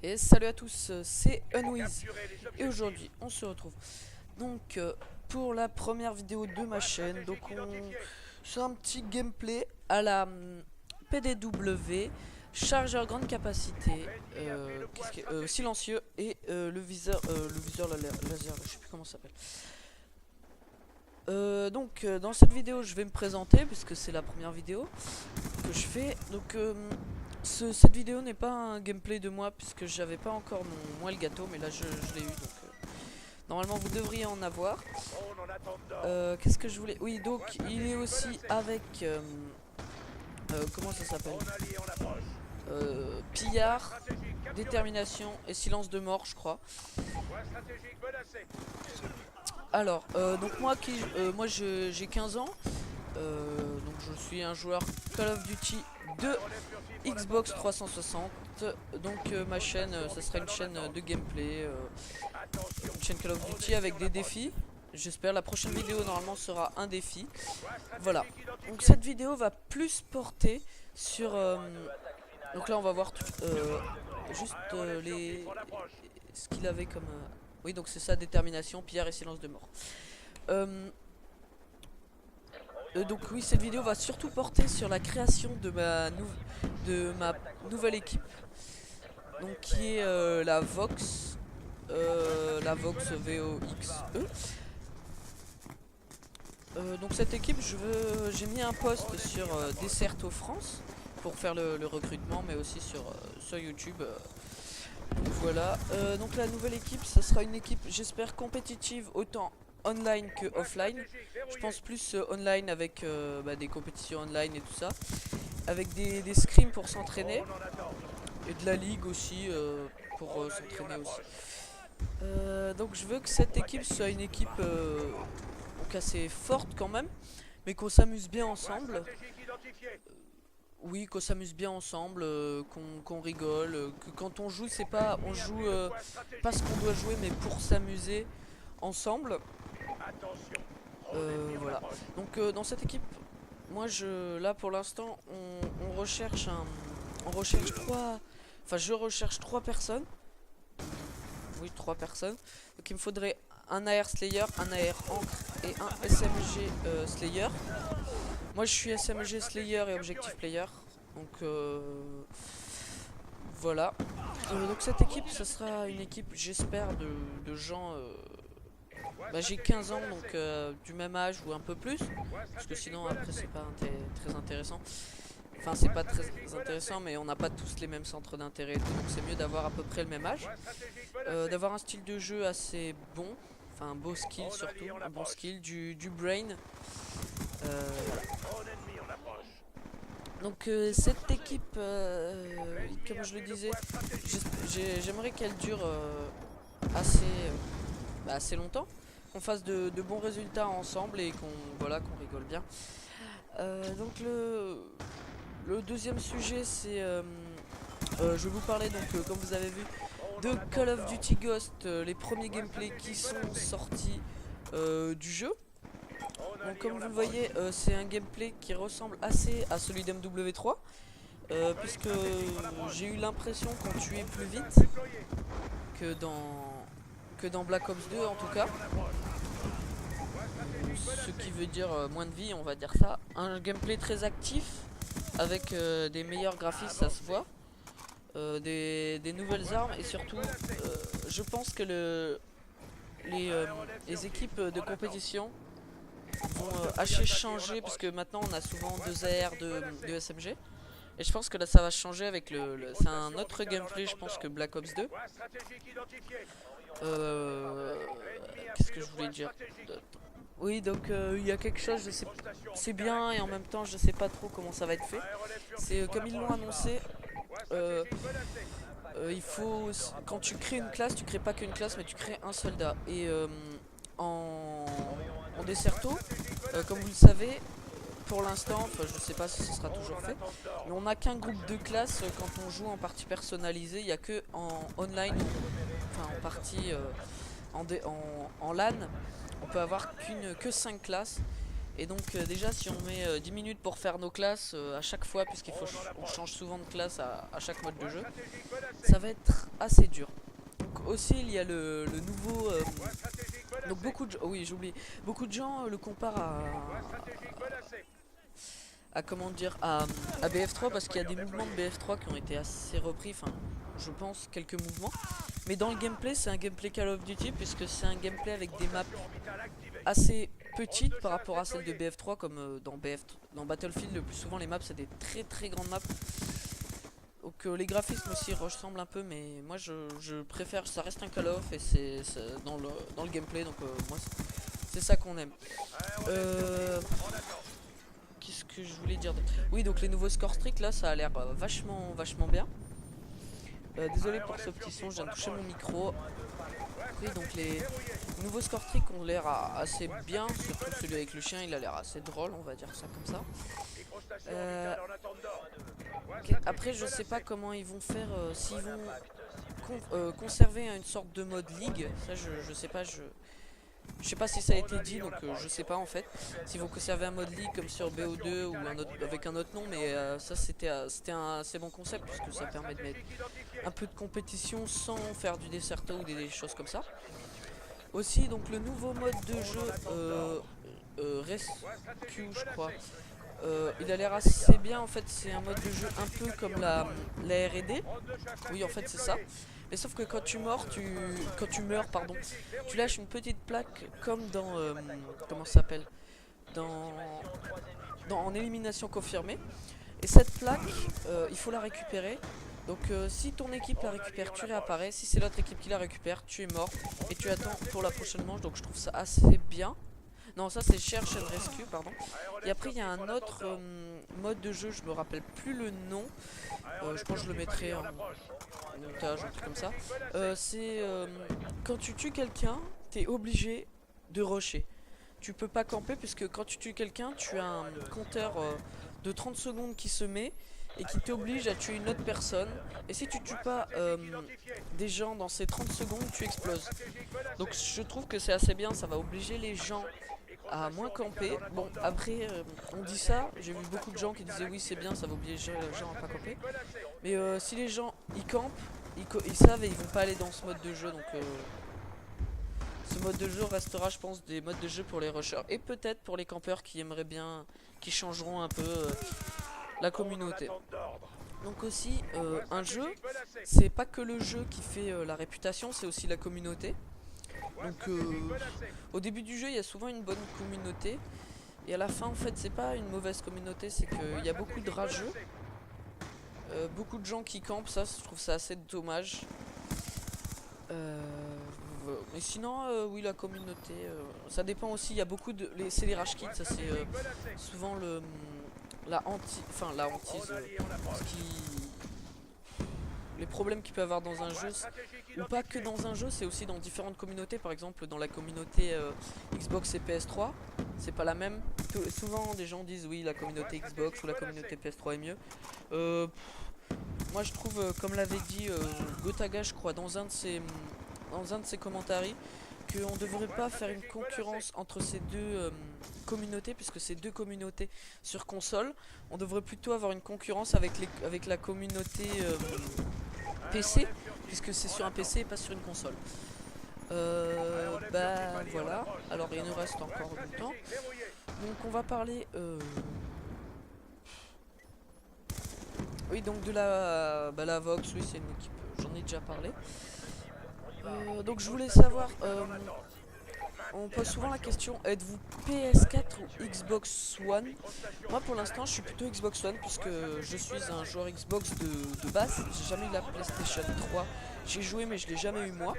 Et salut à tous, c'est Unwiz et aujourd'hui on se retrouve donc pour la première vidéo de ma chaîne. Donc c'est un petit gameplay à la PDW, chargeur grande capacité, silencieux et le viseur laser, je sais plus comment ça s'appelle. Dans cette vidéo je vais me présenter puisque c'est la première vidéo que je fais. Donc cette vidéo n'est pas un gameplay de moi puisque j'avais pas encore mon Elgato, mais là je l'ai eu, donc normalement vous devriez en avoir. Qu'est-ce que je voulais, oui, donc il est aussi avec comment ça s'appelle, pillard, détermination et silence de mort, je crois. Alors donc moi j'ai 15 ans, donc je suis un joueur Call of Duty de Xbox 360. Donc ma chaîne, ça sera une chaîne de gameplay, une chaîne Call of Duty avec des défis. J'espère la prochaine vidéo normalement sera un défi. Voilà. Donc cette vidéo va plus porter sur donc là on va voir juste ce qu'il avait comme oui, donc c'est ça, détermination, pillard et silence de mort. Donc oui, cette vidéo va surtout porter sur la création de ma nouvelle équipe, donc qui est la Vox VOXE. Donc cette équipe, j'ai mis un post sur Desserto France pour faire le recrutement, mais aussi sur YouTube. Donc voilà. Donc la nouvelle équipe, ça sera une équipe, j'espère, compétitive autant online que offline. Je pense plus online avec des compétitions online et tout ça, avec des scrims pour s'entraîner et de la ligue aussi pour s'entraîner aussi. Donc je veux que cette équipe soit une équipe donc assez forte quand même, mais qu'on s'amuse bien ensemble. Oui, qu'on s'amuse bien ensemble, qu'on rigole, que quand on joue, c'est pas on joue pas ce qu'on doit jouer, mais pour s'amuser ensemble. Voilà. Donc dans cette équipe, moi là pour l'instant, on recherche je recherche 3 personnes. Oui, 3 personnes. Donc il me faudrait un AR Slayer, un AR Ancre et un SMG Slayer. Moi je suis SMG Slayer et Objective Player. Donc voilà. Donc cette équipe, ça sera une équipe, j'espère, de gens. J'ai 15 ans, donc du même âge ou un peu plus. Parce que sinon après c'est pas très intéressant. Enfin c'est pas très intéressant, mais on n'a pas tous les mêmes centres d'intérêt. Donc c'est mieux d'avoir à peu près le même âge. D'avoir un style de jeu assez bon. Enfin un beau skill surtout. Un bon skill, du brain. Voilà. Donc cette équipe, comme je le disais, j'aimerais qu'elle dure assez longtemps, qu'on fasse de bons résultats ensemble et qu'on rigole bien. Donc le deuxième sujet, c'est je vais vous parler, donc comme vous avez vu, de Call of Duty Ghost, les premiers gameplays qui sont sortis du jeu. Donc comme vous le voyez, c'est un gameplay qui ressemble assez à celui d'MW3, puisque j'ai eu l'impression qu'on tuait plus vite que dans Black Ops 2 en tout cas. Ce qui veut dire moins de vie, on va dire ça. Un gameplay très actif, avec des meilleurs graphismes, ça se voit. Des nouvelles armes et surtout, je pense que les équipes de compétition vont assez changer, parce que maintenant on a souvent 2 AR, de SMG, et je pense que là ça va changer avec c'est un autre gameplay, je pense, que Black Ops 2. Qu'est-ce que je voulais dire? Oui, donc il y a quelque chose, je sais, c'est bien, et en même temps je sais pas trop comment ça va être fait. C'est comme ils l'ont annoncé, il faut, quand tu crées une classe, tu crées pas qu'une classe, mais tu crées un soldat. Et en Desserto, comme vous le savez, pour l'instant, enfin je sais pas si ce sera toujours fait, mais on n'a qu'un groupe de classe quand on joue en partie personnalisée. Il n'y a que en online, enfin en partie en LAN, on peut avoir que 5 classes. Et donc déjà si on met 10 minutes pour faire nos classes à chaque fois, puisqu'il faut on change souvent de classe à chaque mode de jeu, ça va être assez dur. Donc aussi il y a le nouveau... donc beaucoup de... oui j'oublie. Beaucoup de gens le comparent à comment dire à BF3 parce qu'il y a des mouvements de BF3 qui ont été assez repris, enfin je pense quelques mouvements. Mais dans le gameplay c'est un gameplay Call of Duty puisque c'est un gameplay avec des maps assez petites par rapport à celles de BF3 comme dans Battlefield le plus souvent les maps c'est des très grandes maps. Donc les graphismes aussi ressemblent un peu mais moi je préfère, ça reste un Call of et c'est dans le gameplay donc moi c'est ça qu'on aime. Qu'est-ce que je voulais dire d'autre? Oui donc les nouveaux score streaks là ça a l'air vachement bien. Désolé pour ce petit son, je viens de toucher mon micro. Oui donc les nouveaux score streaks ont l'air assez bien, surtout celui avec le chien il a l'air assez drôle, on va dire ça comme ça. Après je sais pas comment ils vont faire, s'ils vont conserver une sorte de mode ligue, ça je sais pas, je sais pas si ça a été dit donc je sais pas en fait s'ils vont conserver un mode ligue comme sur BO2 ou avec un autre nom, mais ça c'était un assez bon concept puisque ça permet de mettre un peu de compétition sans faire du Desserto ou des choses comme ça. Aussi donc le nouveau mode de jeu Rescue je crois, il a l'air assez bien en fait, c'est un mode de jeu un peu comme la R&D. Oui en fait c'est ça. Mais sauf que quand tu meurs, tu lâches une petite plaque comme dans comment ça s'appelle, en élimination confirmée. Et cette plaque, il faut la récupérer. Donc si ton équipe la récupère, tu réapparais. Si c'est l'autre équipe qui la récupère, tu es mort et tu attends pour la prochaine manche. Donc je trouve ça assez bien. Non, ça c'est Search and Rescue, pardon. Et après il y a un autre mode de jeu, je me rappelle plus le nom. Je pense que je le mettrai en montage, un truc comme ça. C'est quand tu tues quelqu'un, t'es obligé de rusher. Tu peux pas camper puisque quand tu tues quelqu'un, tu as un compteur de 30 secondes qui se met et qui t'oblige à tuer une autre personne. Et si tu tues pas des gens dans ces 30 secondes, tu exploses. Donc je trouve que c'est assez bien, ça va obliger les gens à moins camper. Bon après on dit ça, j'ai vu beaucoup de gens qui disaient oui c'est bien, ça va obliger les gens à pas camper. Mais si les gens ils campent, ils savent et ils vont pas aller dans ce mode de jeu. Donc ce mode de jeu restera je pense des modes de jeu pour les rushers. Et peut-être pour les campeurs qui aimeraient bien, qui changeront un peu la communauté. Donc aussi un jeu, c'est pas que le jeu qui fait la réputation, c'est aussi la communauté. Donc au début du jeu il y a souvent une bonne communauté et à la fin en fait c'est pas une mauvaise communauté, c'est qu'il y a beaucoup de rageux, beaucoup de gens qui campent, ça je trouve ça assez dommage. Mais sinon oui la communauté ça dépend aussi, il y a beaucoup de... c'est les rage kits, ça c'est souvent la hantise, les problèmes qu'il peut y avoir dans un jeu, ou pas que dans un jeu, c'est aussi dans différentes communautés. Par exemple dans la communauté Xbox et PS3, c'est pas la même. Souvent des gens disent oui la communauté Xbox ou la communauté PS3 est mieux. Moi je trouve, comme l'avait dit Gotaga je crois dans un de ses commentaires, qu'on ne devrait pas faire une concurrence entre ces deux communautés, puisque c'est deux communautés sur console. On devrait plutôt avoir une concurrence avec la communauté PC, puisque c'est sur un PC et pas sur une console. Bah voilà, alors il nous reste encore du temps. Donc on va parler... oui, donc de la Vox, oui c'est une équipe, j'en ai déjà parlé. Donc je voulais savoir, on pose souvent la question, êtes-vous PS4 ou Xbox One? Moi pour l'instant je suis plutôt Xbox One puisque je suis un joueur Xbox de base, j'ai jamais eu la PlayStation 3, j'ai joué mais je l'ai jamais eu moi.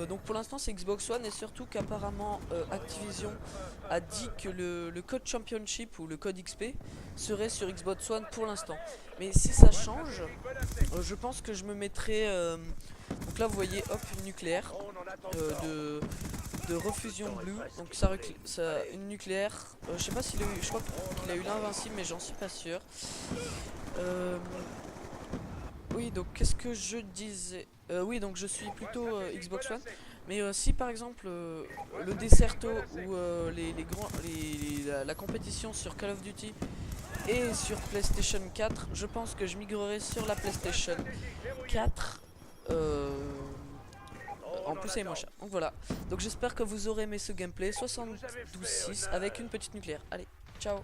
Donc pour l'instant c'est Xbox One et surtout qu'apparemment Activision a dit que le code Championship ou le code XP serait sur Xbox One pour l'instant. Mais si ça change, je pense que je me mettrai... donc là vous voyez hop une nucléaire de refusion blue, donc ça une nucléaire, je sais pas s'il a eu, je crois qu'il a eu l'invincible mais j'en suis pas sûr. Oui donc qu'est-ce que je disais, oui donc je suis plutôt Xbox One. Mais si par exemple le Desserto ou la compétition sur Call of Duty et sur PlayStation 4, je pense que je migrerai sur la PlayStation 4. En plus, c'est moins cher. Donc voilà. Donc j'espère que vous aurez aimé ce gameplay 72-6 avec une petite nucléaire. Allez, ciao.